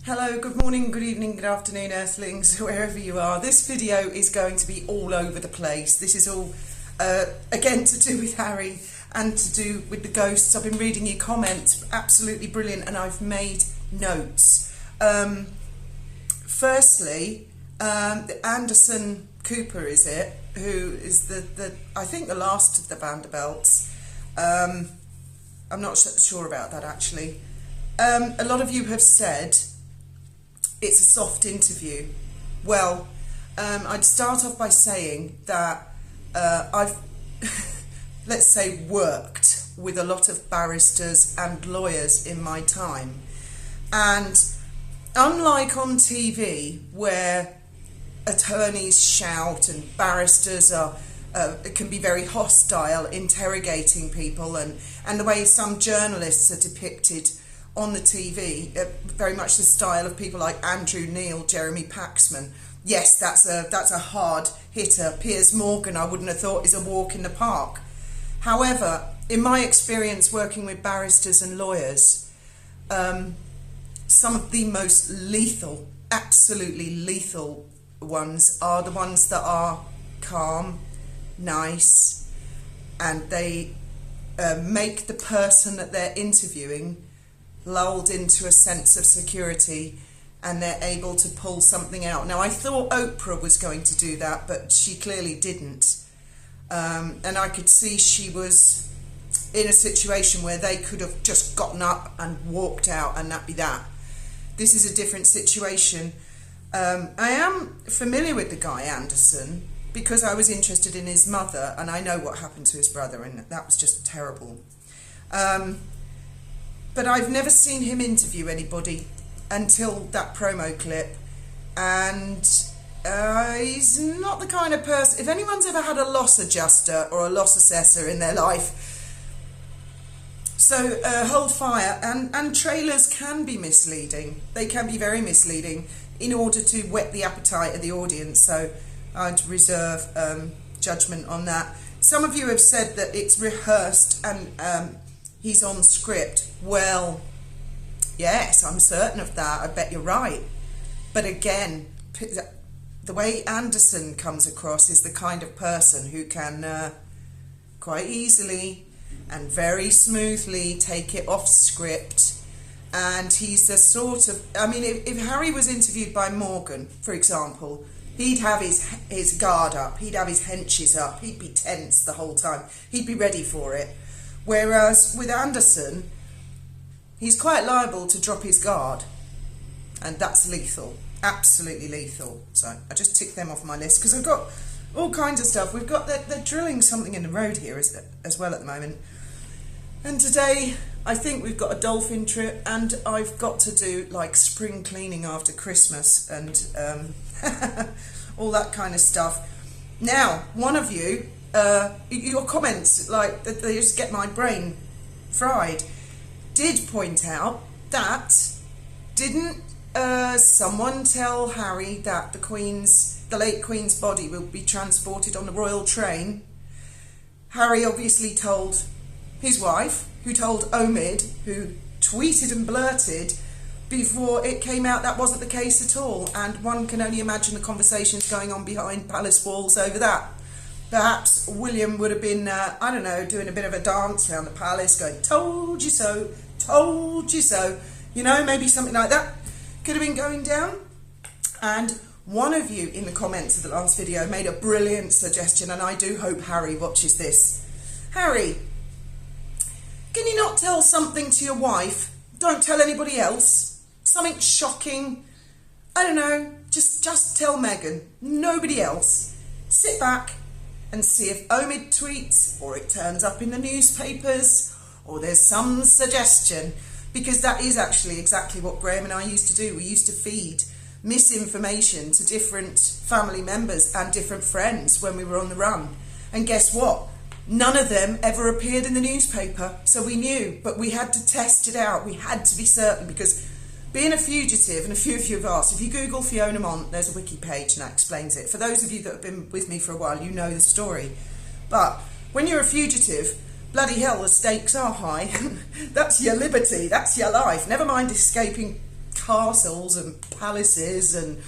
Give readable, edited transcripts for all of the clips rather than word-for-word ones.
Hello, good morning, good evening, good afternoon, Earthlings, wherever you are. This video is going to be all over the place. This is all, again, to do with Harry and to do with the ghosts. I've been reading your comments, absolutely brilliant, and I've made notes. Firstly, Anderson Cooper, is it, who is the I think the last of the Vanderbilts. I'm not sure about that, actually. A lot of you have said it's a soft interview. Well, I'd start off by saying that I've, let's say, worked with a lot of barristers and lawyers in my time. And unlike on TV, where attorneys shout and barristers are can be very hostile, interrogating people, and the way some journalists are depicted on the TV, very much the style of people like Andrew Neil, Jeremy Paxman. Yes, that's a hard hitter. Piers Morgan, I wouldn't have thought, is a walk in the park. However, in my experience working with barristers and lawyers, some of the most lethal, absolutely lethal ones are the ones that are calm, nice, and they make the person that they're interviewing lulled into a sense of security, and they're able to pull something out. Now, I thought Oprah was going to do that, but she clearly didn't. And I could see she was in a situation where they could have just gotten up and walked out, and that'd be that. This is a different situation. I am familiar with the guy Anderson because I was interested in his mother, and I know what happened to his brother, and that was just terrible. But I've never seen him interview anybody until that promo clip, and he's not the kind of person, if anyone's ever had a loss adjuster or a loss assessor in their life, so hold fire. And trailers can be misleading. They can be very misleading in order to whet the appetite of the audience, so I'd reserve judgment on that. Some of you have said that it's rehearsed and he's on script. Well, yes, I'm certain of that. I bet you're right. But again, the way Anderson comes across is the kind of person who can quite easily and very smoothly take it off script. And he's the sort of, I mean, if Harry was interviewed by Morgan, for example, he'd have his guard up, he'd have his henches up, he'd be tense the whole time, he'd be ready for it. Whereas with Anderson, he's quite liable to drop his guard, and that's lethal, absolutely lethal. So I just tick them off my list because I've got all kinds of stuff. We've got, they're drilling something in the road here as well at the moment. And today, I think we've got a dolphin trip, and I've got to do like spring cleaning after Christmas and all that kind of stuff. Now, one of you, your comments, like, they just get my brain fried, did point out that didn't someone tell Harry that the late Queen's body will be transported on the royal train? Harry obviously told his wife, who told Omid, who tweeted and blurted before it came out that wasn't the case at all, and one can only imagine the conversations going on behind palace walls over that. Perhaps William would have been, I don't know, doing a bit of a dance around the palace, going, told you so, told you so. You know, maybe something like that could have been going down. And one of you in the comments of the last video made a brilliant suggestion, and I do hope Harry watches this. Harry, can you not tell something to your wife? Don't tell anybody else. Something shocking. I don't know, just tell Meghan, nobody else. Sit back and see if Omid tweets, or it turns up in the newspapers, or there's some suggestion, because that is actually exactly what Graham and I used to do. We used to feed misinformation to different family members and different friends when we were on the run. And guess what? None of them ever appeared in the newspaper, so we knew, but we had to test it out. We had to be certain, because being a fugitive, and a few of you have asked, if you Google Fiona Mont, there's a wiki page and that explains it. For those of you that have been with me for a while, you know the story. But when you're a fugitive, bloody hell, the stakes are high. That's your liberty, that's your life. Never mind escaping castles and palaces, and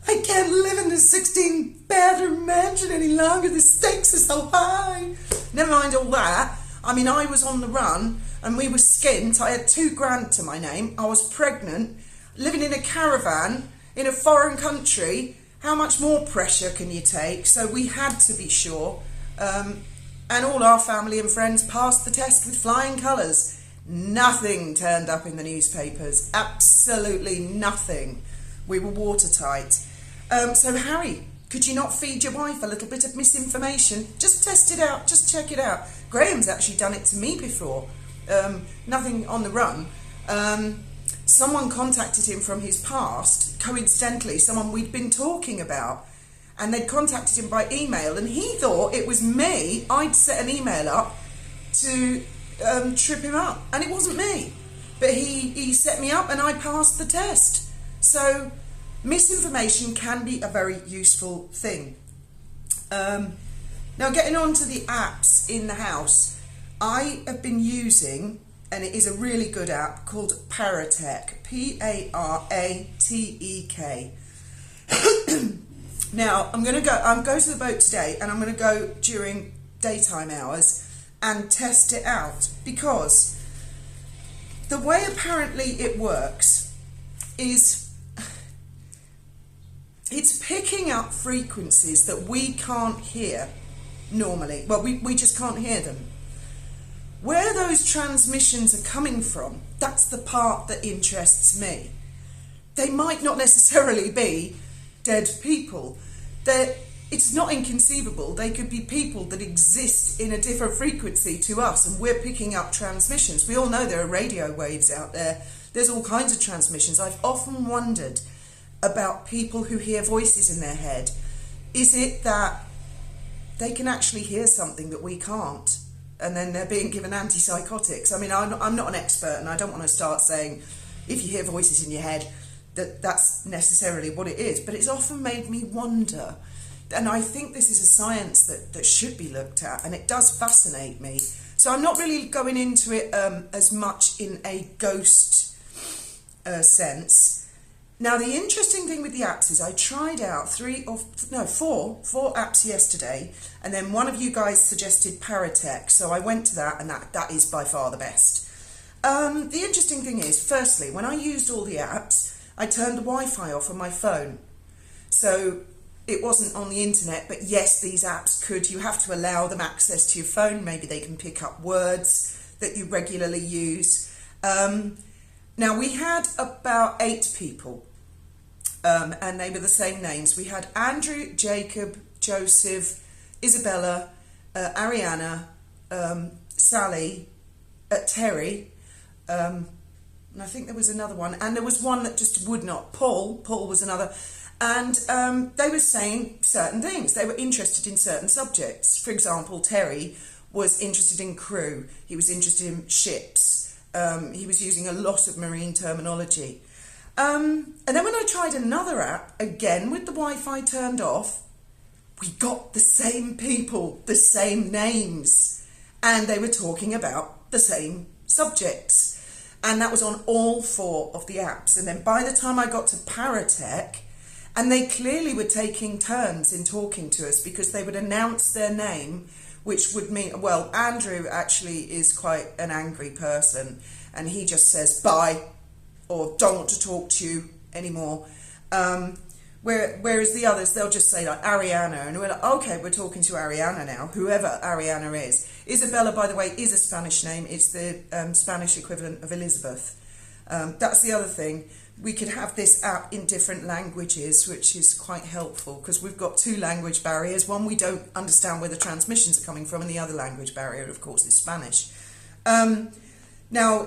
I can't live in this 16-bedroom mansion any longer, the stakes are so high. Never mind all that. I mean, I was on the run and we were skint. I had £2,000 to my name. I was pregnant, living in a caravan in a foreign country. How much more pressure can you take? So we had to be sure. And all our family and friends passed the test with flying colours. Nothing turned up in the newspapers. Absolutely nothing. We were watertight. So Harry, could you not feed your wife a little bit of misinformation? Just test it out. Just check it out. Graham's actually done it to me before. Nothing on the run. Someone contacted him from his past, coincidentally, someone we'd been talking about, and they'd contacted him by email, and he thought it was me. I'd set an email up to trip him up, and it wasn't me, but he set me up and I passed the test. So misinformation can be a very useful thing. Now, getting on to the apps in the house, I have been using, and it is a really good app called Paratek, Paratek. Now, I'm going to the boat today, and I'm going to go during daytime hours and test it out, because the way apparently it works is it's picking up frequencies that we can't hear normally. Well, we just can't hear them. Where those transmissions are coming from, that's the part that interests me. They might not necessarily be dead people. It's not inconceivable. They could be people that exist in a different frequency to us, and we're picking up transmissions. We all know there are radio waves out there. There's all kinds of transmissions. I've often wondered about people who hear voices in their head. Is it that they can actually hear something that we can't, and then they're being given antipsychotics? I mean, I'm not an expert, and I don't want to start saying if you hear voices in your head that's necessarily what it is, but it's often made me wonder, and I think this is a science that should be looked at, and it does fascinate me. So I'm not really going into it as much in a ghost sense. Now, the interesting thing with the apps is I tried out four apps yesterday, and then one of you guys suggested Paratek, so I went to that, and that is by far the best. The interesting thing is, firstly, when I used all the apps, I turned the Wi-Fi off on my phone. So it wasn't on the internet, but yes, these apps you have to allow them access to your phone. Maybe they can pick up words that you regularly use. Now, we had about 8 people, and they were the same names. We had Andrew, Jacob, Joseph, Isabella, Ariana, Sally, Terry, and I think there was another one, and there was one that just would not. Paul was another, and they were saying certain things. They were interested in certain subjects. For example, Terry was interested in crew. He was interested in ships. He was using a lot of marine terminology. And then when I tried another app, again with the Wi-Fi turned off, we got the same people, the same names, and they were talking about the same subjects. And that was on all 4 of the apps. And then by the time I got to Paratek, and they clearly were taking turns in talking to us, because they would announce their name, which would mean, well, Andrew actually is quite an angry person, and he just says bye, or don't want to talk to you anymore. Whereas the others, they'll just say like Ariana, and we're like, okay, we're talking to Ariana now, whoever Ariana is. Isabella, by the way, is a Spanish name. It's the Spanish equivalent of Elizabeth. That's the other thing. We could have this app in different languages, which is quite helpful, because we've got 2 language barriers. One, we don't understand where the transmissions are coming from, and the other language barrier, of course, is Spanish. Now,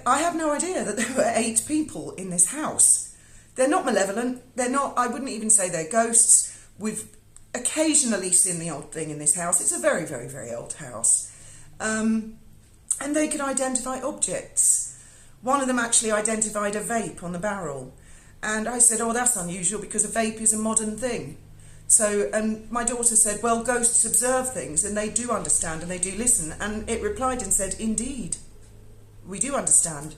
I have no idea that there were 8 people in this house. They're not malevolent. They're not, I wouldn't even say they're ghosts. We've occasionally seen the odd thing in this house. It's a very, very, very old house. And they could identify objects. One of them actually identified a vape on the barrel. And I said, oh, that's unusual, because a vape is a modern thing. So, and my daughter said, well, ghosts observe things, and they do understand, and they do listen. And it replied and said, indeed, we do understand.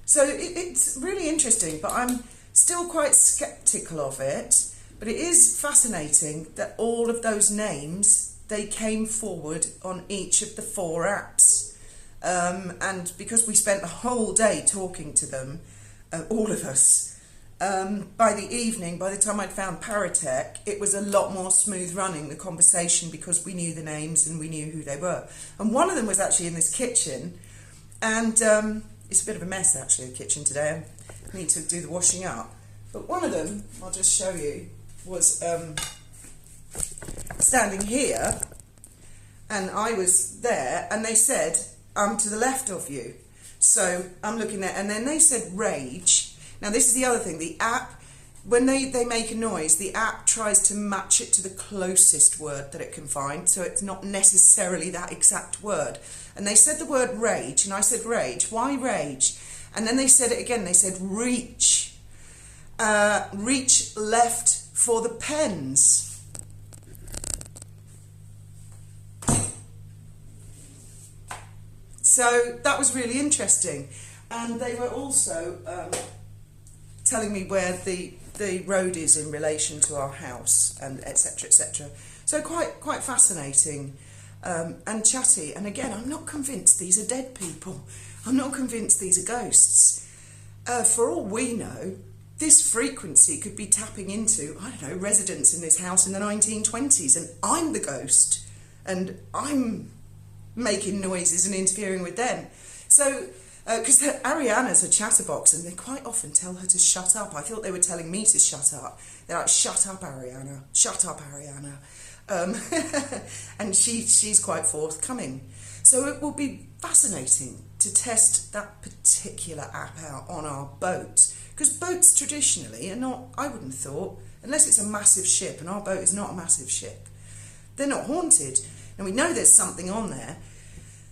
So it's really interesting, but I'm still quite sceptical of it. But it is fascinating that all of those names, they came forward on each of the 4 apps. And because we spent the whole day talking to them, all of us, by the evening, by the time I'd found Paratech, it was a lot more smooth running, the conversation, because we knew the names and we knew who they were. And one of them was actually in this kitchen, and it's a bit of a mess actually, the kitchen today. I need to do the washing up. But one of them, I'll just show you, was standing here, and I was there, and they said, I'm to the left of you. So I'm looking at, and then they said rage. Now this is the other thing, the app, when they make a noise, the app tries to match it to the closest word that it can find, so it's not necessarily that exact word. And they said the word rage, and I said rage. Why rage? And then they said it again, they said reach. Reach left for the pens. So that was really interesting. And they were also telling me where the road is in relation to our house, and etc, etc. So quite fascinating and chatty. And again, I'm not convinced these are dead people. I'm not convinced these are ghosts. For all we know, this frequency could be tapping into, I don't know, residents in this house in the 1920s, and I'm the ghost, and I'm making noises and interfering with them. So, because Ariana's a chatterbox, and they quite often tell her to shut up. I thought they were telling me to shut up. They're like, shut up, Ariana. Shut up, Ariana. And she's quite forthcoming. So it will be fascinating to test that particular app out on our boat. Because boats traditionally are not, I wouldn't have thought, unless it's a massive ship, and our boat is not a massive ship, they're not haunted. And we know there's something on there.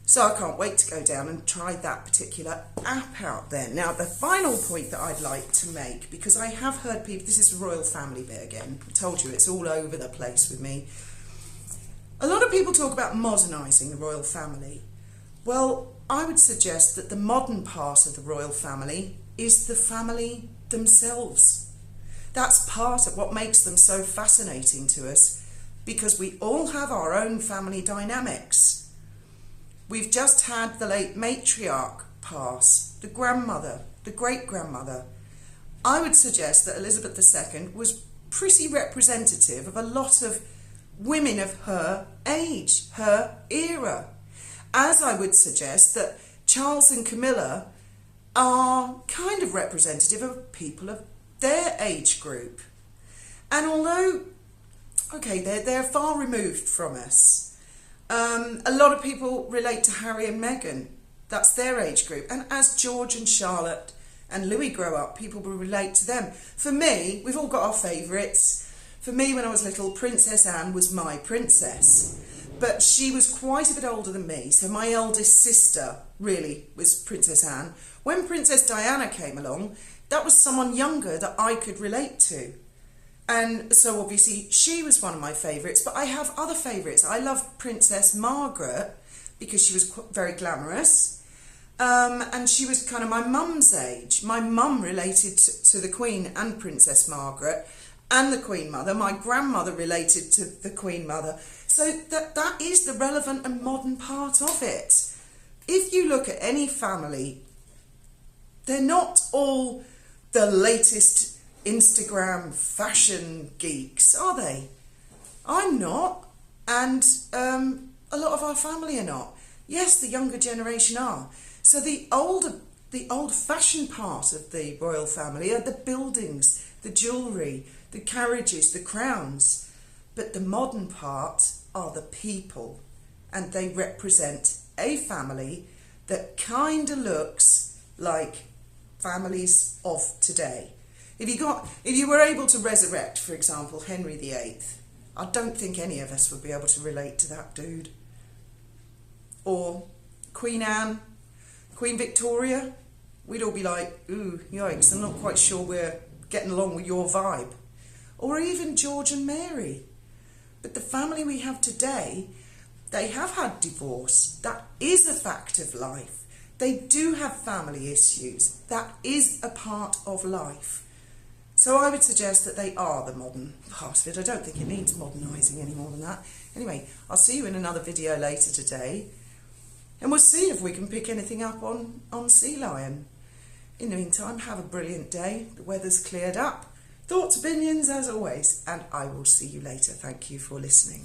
So I can't wait to go down and try that particular app out there. Now, the final point that I'd like to make, because I have heard people, this is the royal family bit again, I told you it's all over the place with me. A lot of people talk about modernising the royal family. Well, I would suggest that the modern part of the royal family is the family themselves. That's part of what makes them so fascinating to us, because we all have our own family dynamics. We've just had the late matriarch pass, the grandmother, the great-grandmother. I would suggest that Elizabeth II was pretty representative of a lot of women of her age, her era. As I would suggest that Charles and Camilla are kind of representative of people of their age group. And although, okay, they're far removed from us, a lot of people relate to Harry and Meghan. That's their age group. And as George and Charlotte and Louis grow up, people will relate to them. For me, we've all got our favourites. For me, when I was little, Princess Anne was my princess. But she was quite a bit older than me, so my eldest sister really was Princess Anne. When Princess Diana came along, that was someone younger that I could relate to. And so obviously she was one of my favourites, but I have other favourites. I love Princess Margaret because she was very glamorous. And she was kind of my mum's age. My mum related to the Queen and Princess Margaret and the Queen Mother. My grandmother related to the Queen Mother. So that is the relevant and modern part of it. If you look at any family, they're not all the latest Instagram fashion geeks, are they? I'm not, and a lot of our family are not. Yes, the younger generation are. So the old-fashioned part of the royal family are the buildings, the jewellery, the carriages, the crowns. But the modern part are the people, and they represent a family that kind of looks like families of today. If you were able to resurrect, for example, Henry VIII, I don't think any of us would be able to relate to that dude. Or Queen Anne, Queen Victoria, we'd all be like, ooh, yikes, I'm not quite sure we're getting along with your vibe. Or even George and Mary. But the family we have today, they have had divorce. That is a fact of life. they do have family issues. That is a part of life. So I would suggest that they are the modern part of it. I don't think it needs modernising any more than that. Anyway, I'll see you in another video later today, and we'll see if we can pick anything up on sea lion. In the meantime, have a brilliant day. The weather's cleared up. Thoughts, opinions as always, and I will see you later. Thank you for listening.